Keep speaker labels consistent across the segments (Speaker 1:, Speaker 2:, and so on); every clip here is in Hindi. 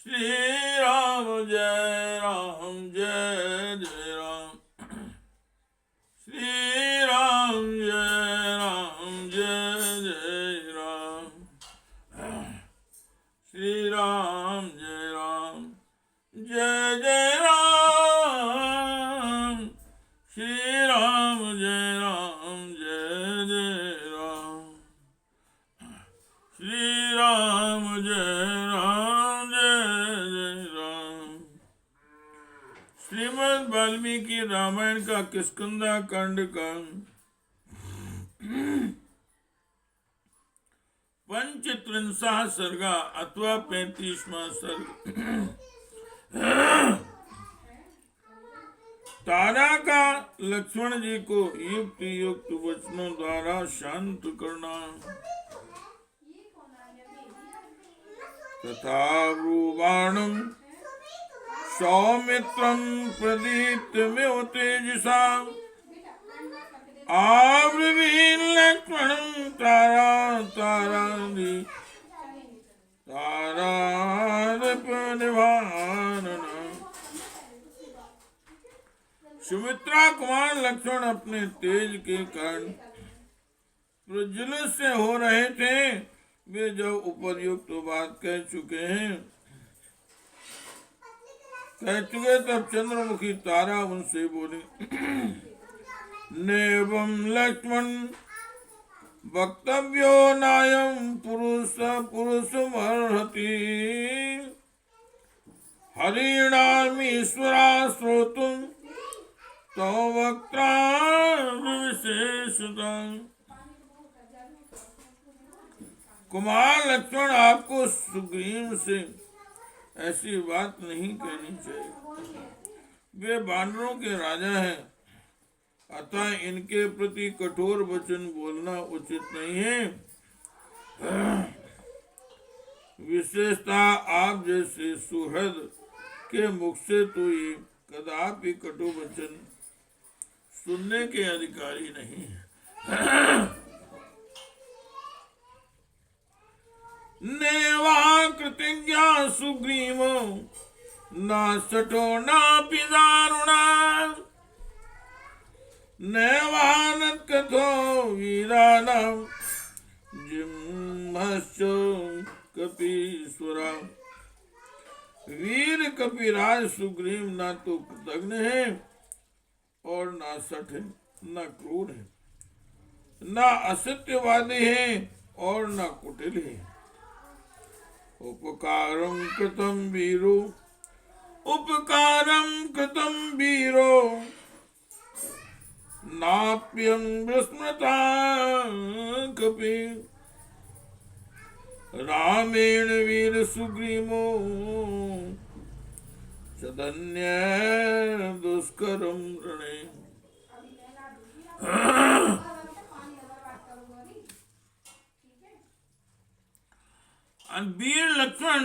Speaker 1: श्री राम जय राम जय जय राम। श्री राम जय राम जय जय राम। श्री राम जय राम जय जय राम। श्री राम जय राम जय जय राम। श्री राम जय राम जय जय राम। श्रीमद् वाल्मीकि रामायण का किष्किंधा कांड का पंचत्रिंशः सर्गा अथवा 35वां सर्ग। तारा का लक्ष्मण जी को युक्त युक्त वचनों द्वारा शांत करना तथा ब्रुवाणं सौमित्रं प्रदीप्तमिव तेजसा आब्रवीन् लक्ष्मणं तारादपनिवारणम्। सुमित्रा कुमार लक्ष्मण अपने तेज के कारण प्रज्वलित से हो रहे थे। वे जब उपर्युक्त बात कह चुके तब चंद्रमुखी तारा उनसे बोली, नेवं लक्ष्मण वक्तव्यो नायं पुरुषमर्हति हरिणामीश्वरा श्रोतुं तव वक्त्राविशेषतः। कुमार लक्ष्मण, आपको सुग्रीव से ऐसी बात नहीं कहनी चाहिए। वे वानरों के राजा हैं, अतः इनके प्रति कठोर वचन बोलना उचित नहीं है। विशेषता आप जैसे सुहृद के मुख से तो ये कदापि कटु वचन सुनने के अधिकारी नहीं है। नेवा कृतज्ञा सुग्रीव न सटो नापि दारुणा नैवानत् कथो वीराणां जिम्हश्च कपीश्वरा। वीर कपिराज सुग्रीव न तो कृतज्ञ है और न सठ है, न क्रूर है, न असत्यवादी है और न कुटिल है। उपकारं कृतं वीरो नाप्यं विस्मृता कपि रामेण वीर सुग्रीवो चदन्य दुष्करं रणे। वीर लक्ष्मण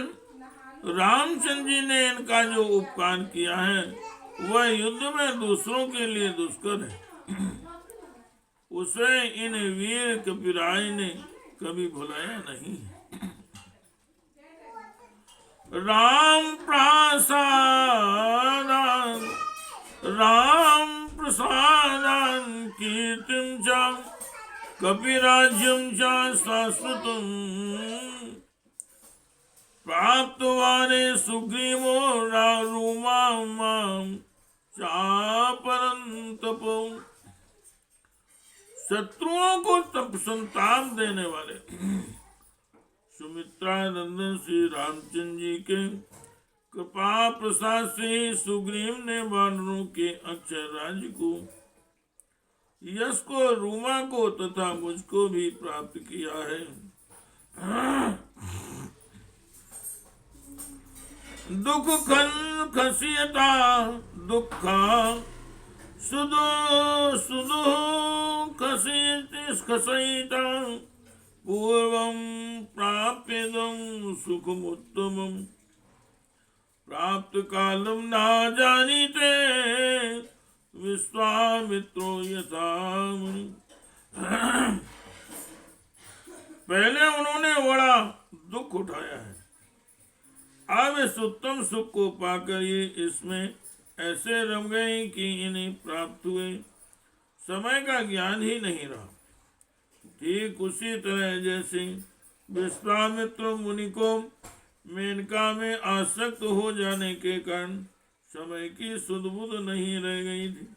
Speaker 1: रामचंद्र जी ने इनका जो उपकार किया है वह युद्ध में दूसरों के लिए दुष्कर है। उसे इन वीर कपिराज ने कभी भुलाया नहीं। राम प्रसादान कीर्तिं च कपिराज्यं च शाश्वतं प्राप्तवाने सुग्रीवो रारुमां चापरंतपो। शत्रुओं को तप संताप देने वाले सुमित्रा नंदन श्री रामचंद्र जी के कृपा प्रसाद से सुग्रीव ने वानरों के अक्षय राज्य को, यश को, रूमा को तथा मुझको भी प्राप्त किया है। दुख खसियता दुखा सुदो खसियता पूर्वं प्राप्यदं सुखमुत्तमं प्राप्त कालम ना जानीते विश्वामित्रो यथा। पहले उन्होंने बड़ा दुख उठाया है, अब इस उत्तम सुख को पाकर ये इसमें ऐसे रम गए कि इन्हें प्राप्त हुए समय का ज्ञान ही नहीं रहा। ठीक उसी तरह जैसे विश्वामित्र मुनि को मेनका में आसक्त हो जाने के कारण समय की सुध बुध नहीं रह गई थी।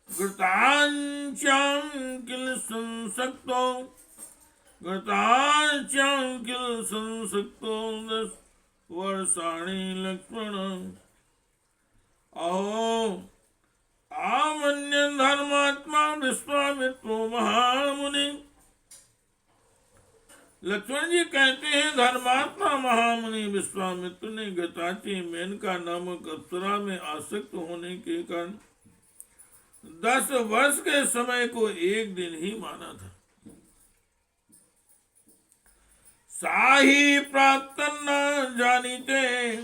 Speaker 1: घृतांचां किल संसक्तो घृतांचां किल संसक्तो 10 वर्षाणि लक्ष्मण अहो आमन्य धर्मात्मा विश्वामित्रो महामुनि। लक्ष्मण जी कहते हैं धर्मात्मा महामुनि विश्वामित्र ने घृताची मेनका नामक अप्सरा में आसक्त होने के कारण 10 वर्ष के समय को एक दिन ही माना था। साही प्राप्त न जानीते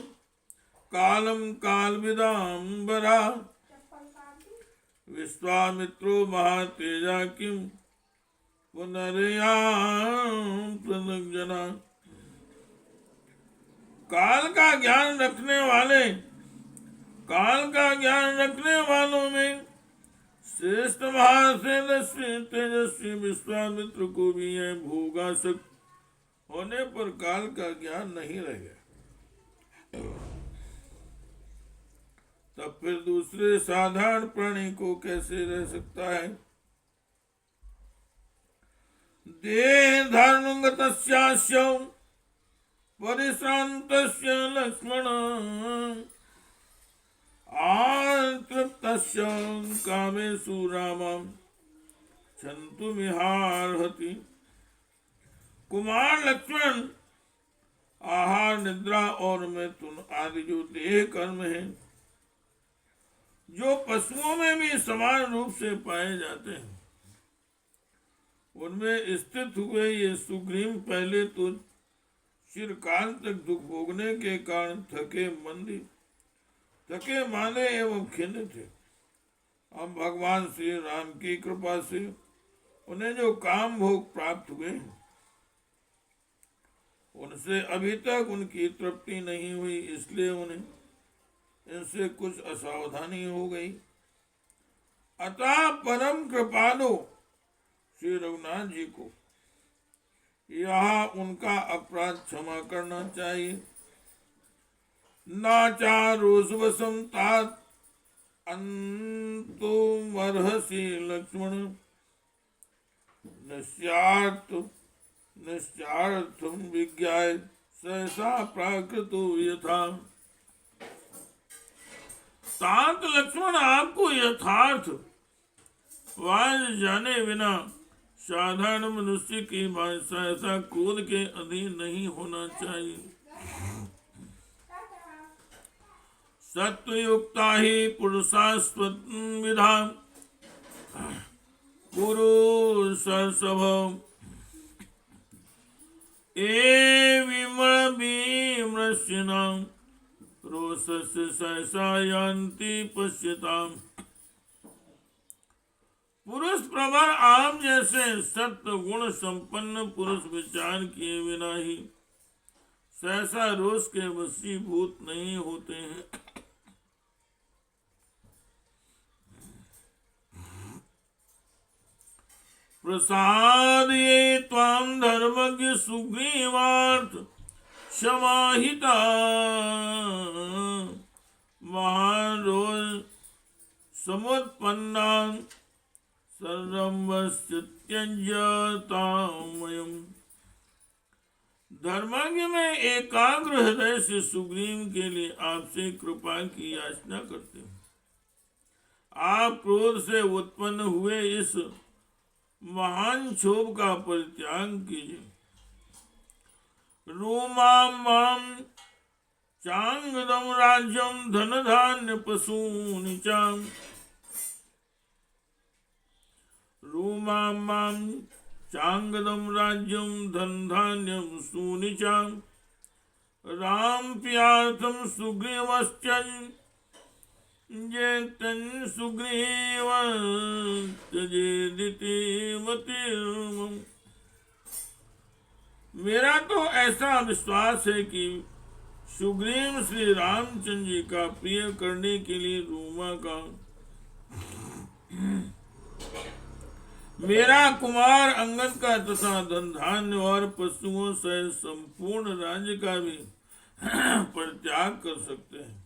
Speaker 1: कालम काल विदाम्बरा विश्वामित्रो महातेजा किम पुनर्याम प्रदग्जना। काल का ज्ञान रखने वालों में श्रेष्ठ महातेजस्वी तेजस्वी विश्वामित्र को भी यह भोगासक्त होने पर काल का ज्ञान नहीं रह गया। तब फिर दूसरे साधारण प्राणी को कैसे रह सकता है। देह धर्मगतस्यास्य परिश्रान्तस्य लक्ष्मण आतृप्तस्य कामेषु रामं क्षन्तुमिहार्हति। कुमार लक्ष्मण आहार निद्रा और मैथुन आदि जो देह कर्म है जो पशुओं में भी समान रूप से पाए जाते हैं उनमें स्थित हुए ये सुग्रीव पहले तो चिरकाल तक दुख भोगने के कारण थके माने एवं खिन्न थे। अब भगवान श्री राम की कृपा से उन्हें जो काम भोग प्राप्त हुए उनसे अभी तक उनकी तृप्ति नहीं हुई, इसलिए उन्हें इनसे कुछ असावधानी हो गई। अतः परम कृपालु श्री रघुनाथ जी को यहाँ उनका अपराध क्षमा करना चाहिए। नाचारोषवशं तात अंतुमर्हसि लक्ष्मण निश्चार्थं विज्ञाय सहसा प्राकृतो यथा। तात लक्ष्मण आपको यथार्थ वाज जाने बिना साधारण मनुष्य की भाषा ऐसा क्रोध के अधीन नहीं होना चाहिए। सत्वयुक्ता ही पुरुषास्त्वविधा पुरुषर्षभ विमृश्यनां रोषस्य सहसा यान्ति पश्यताम्। पुरुष प्रवर आप जैसे सत्य गुण संपन्न पुरुष विचार किए बिना ही सहसा रोष के वशीभूत नहीं होते हैं। प्रसादये त्वां धर्मज्ञ सुग्रीवार्थ समाहिता महारोष समुत्पन्ना सर्वस्त्यज्यतामयम्। धर्मज्ञ में एकाग्र हृदय से सुग्रीव के लिए आपसे कृपा की याचना करते हैं। आप क्रोध से उत्पन्न हुए इस महान क्षोभ का परित्याग कीजिए। रूमां चांगदम राज्यम धन धान्य पशूनि च रूमां चांगदम राज्यम धन धान्यम सूनि च राम प्रियार्थम सुग्रीवश्च जेतन सुग्रीव त्यजेदिति मतिर्मम। मेरा तो ऐसा विश्वास है कि सुग्रीव श्री रामचंद्र जी का प्रिय करने के लिए रूमा का मेरा कुमार अंगद का तथा धन धान्य और पशुओं से संपूर्ण राज्य का भी परित्याग कर सकते हैं।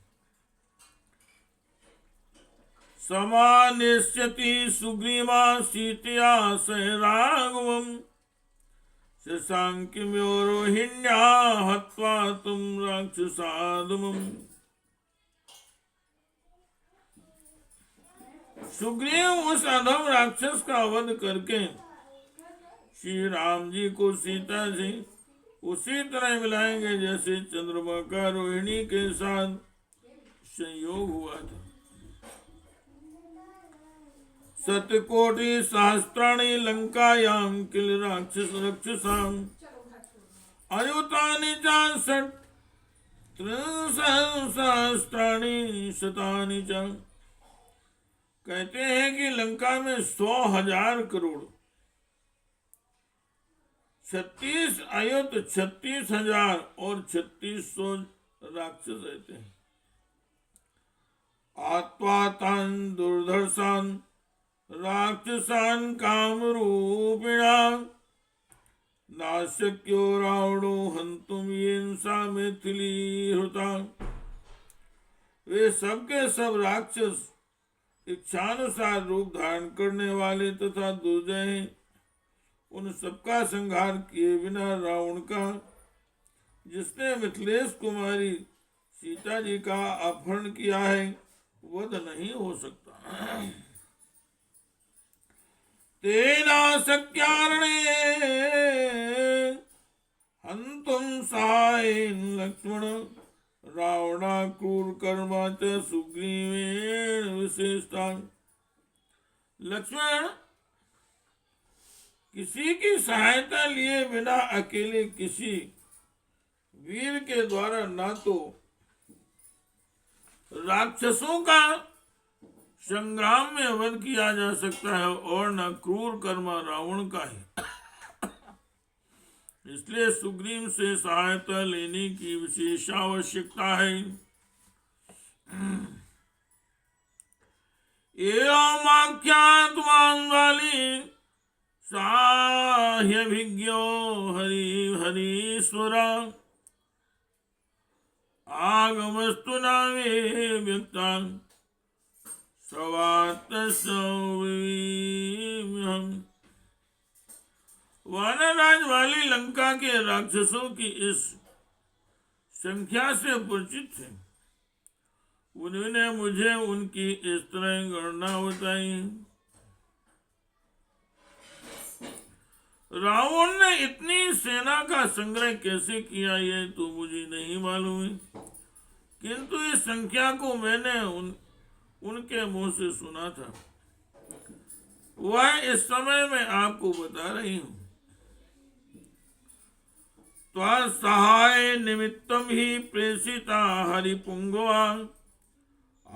Speaker 1: समानिष्यति सुग्रीवा सीतया सह राघवम् शशांकिम्योरोहिण्या हत्वा तुम राक्षसादमम्। सुग्रीव उस अधम राक्षस का वध करके श्री राम जी को सीता जी उसी तरह मिलाएंगे जैसे चंद्रमा का रोहिणी के साथ संयोग हुआ था। सतकोटि सहस्त्राणि लंकायाम किल राक्षस रक्षसाम अयुतानि च सहस्त्राणि शतानि च। कहते हैं कि लंका में 100,000 करोड़ 36 अयुत 36,000 और 3600 राक्षस रहते हैं। आत्वातान दुर्धर्षान राक्षसान काम रूपिणा नाशक्यो रावणो हंतुम येनसा मैथिली हृता। वे सबके सब राक्षस इच्छानुसार रूप धारण करने वाले तथा दुर्जय हैं। उन सबका संहार किए बिना रावण का, जिसने मिथिलेश कुमारी सीता जी का अपहरण किया है, वध नहीं हो सकता। तेना शक्यारणे हंतुम सहायेन लक्ष्मण रावणा क्रूर कर्मा च सुग्रीवेण विशेषता। लक्ष्मण किसी की सहायता लिए बिना अकेले किसी वीर के द्वारा ना तो राक्षसों का संग्राम में वध किया जा सकता है और न क्रूर कर्मा रावण का ही। इसलिए सुग्रीव से सहायता लेने की विशेष आवश्यकता है। एवं आख्यातवान वाली साह्यभिज्ञो हरि हरीश्वरा आगमस्तु नामे व्यक्ता वानराज वाली लंका के राक्षसों की इस संख्या से परिचित थे। उन्होंने मुझे उनकी इस तरह गणना बताई। रावण ने इतनी सेना का संग्रह कैसे किया यह तो मुझे नहीं मालूम है, किंतु इस संख्या को मैंने उनके मुंह से सुना था। वह इस समय मैं आपको बता रही हूं। सहाय निमित्तम ही प्रेषिता हरिपुंगवा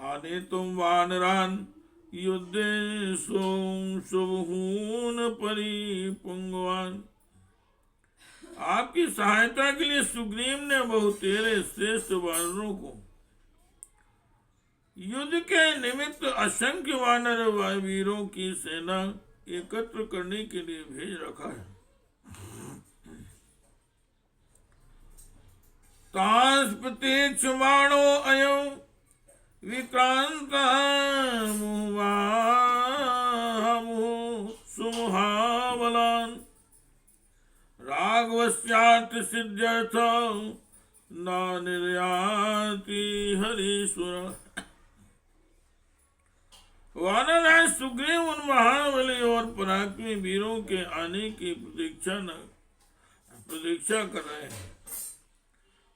Speaker 1: आने तुम वानरान युद्धे शुभहून परिपुंगवान। आपकी सहायता के लिए सुग्रीव ने बहुतेरे श्रेष्ठ वानरों को युद्ध के निमित्त असंख्य वानर वीरों की सेना एकत्र करने के लिए भेज रखा है। तांस प्रतीक्षमाणो अयं विक्रांत सुमुहाबलान राघवस्यार्थ सिद्ध्यर्थ न निर्याति हरीश्वर। वानरराज सुग्रीव उन महाबली और पराक्रमी वीरों के आने की प्रतीक्षा कर रहे हैं।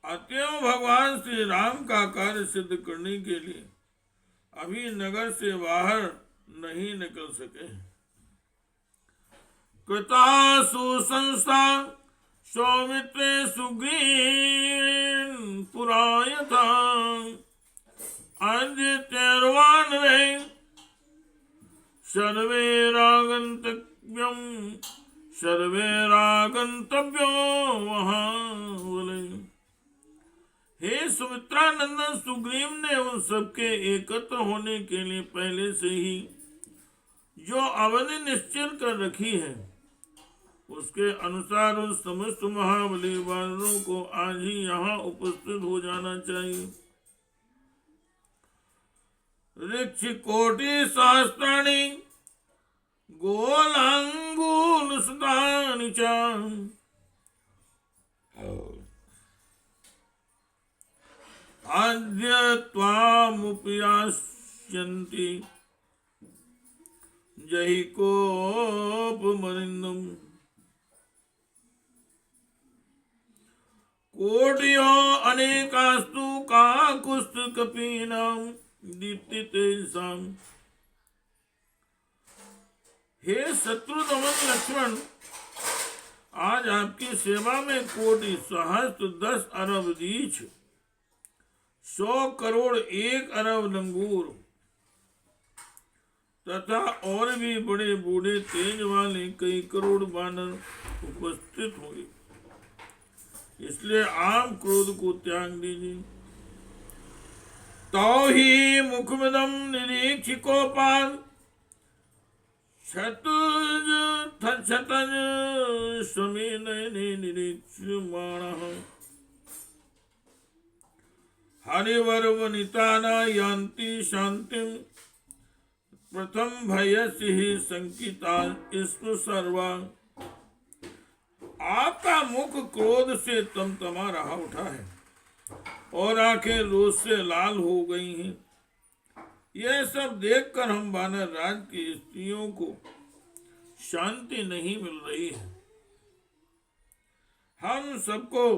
Speaker 1: अतएव भगवान श्री राम का कार्य सिद्ध करने के लिए अभी नगर से बाहर नहीं निकल सके। कृता सुसंस्था सौमित्रे सुग्रीव पुरायथा आदित्यर्वान वे सर्वे रागंतव्यो हे सुमित्रानंदन, सुग्रीव ने उन सबके एकत्र होने के लिए पहले से ही जो अवधि निश्चित कर रखी है, उसके अनुसार उन समस्त महाबली वानरों को आज ही यहाँ उपस्थित हो जाना चाहिए। ऋक्ष कोटि सहस्त्राणि गोलांगूल सुतानि च आद्य त्वामुपयास्यन्ति जहि कोपमनिन्दम् कोटियो अनेकास्तु काकुत्स्थकपीनां दीप्तितेषाम्। हे शत्रुदमन लक्ष्मण, आज आपकी सेवा में कोटि सहस्त्र 10 अरब दीछ, 100 करोड़ 1 अरब लंगूर तथा और भी बड़े बूढ़े तेज वाले कई करोड़ वानर उपस्थित हुए, इसलिए आप क्रोध को त्याग दीजिए। तो ही मुखमिदम निरीक्षिकोपान शतज शतज समीन निरीक्षमाणः हरिवर वनिताना यान्ति शांतिम प्रथम भयस्य ही संकिता स्मृ सर्वा। आपका मुख क्रोध से तमतमा रहा उठा है और आंखें रोष से लाल हो गई हैं। यह सब देखकर हम वानर राज की स्त्रियों को शांति नहीं मिल रही है। हम सबको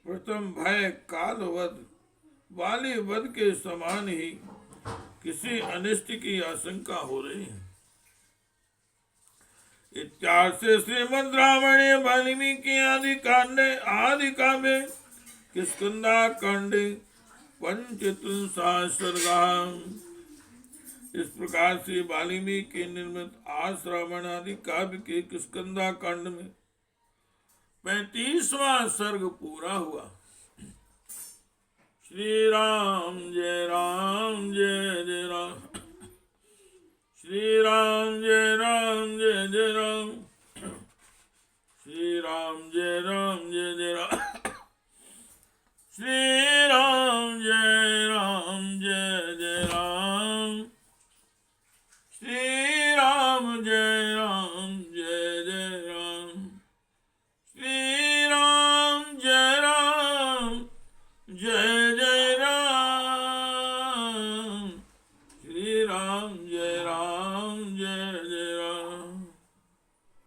Speaker 1: प्रथम भय कालवध वाली वध के समान ही किसी अनिष्ट की आशंका हो रही है। इत्यार्थे श्रीमद् रामायणे वाल्मीकि आदि काव्ये किष्किंधा कांडे 35 सर्गा। इस प्रकार से वाल्मीकि निर्मित आस रामायण आदि काव्य के किष्किंधा कांड में 35वां सर्ग पूरा हुआ। श्री राम जय जय राम, श्री राम जय जय राम, श्री राम जय जय राम, श्री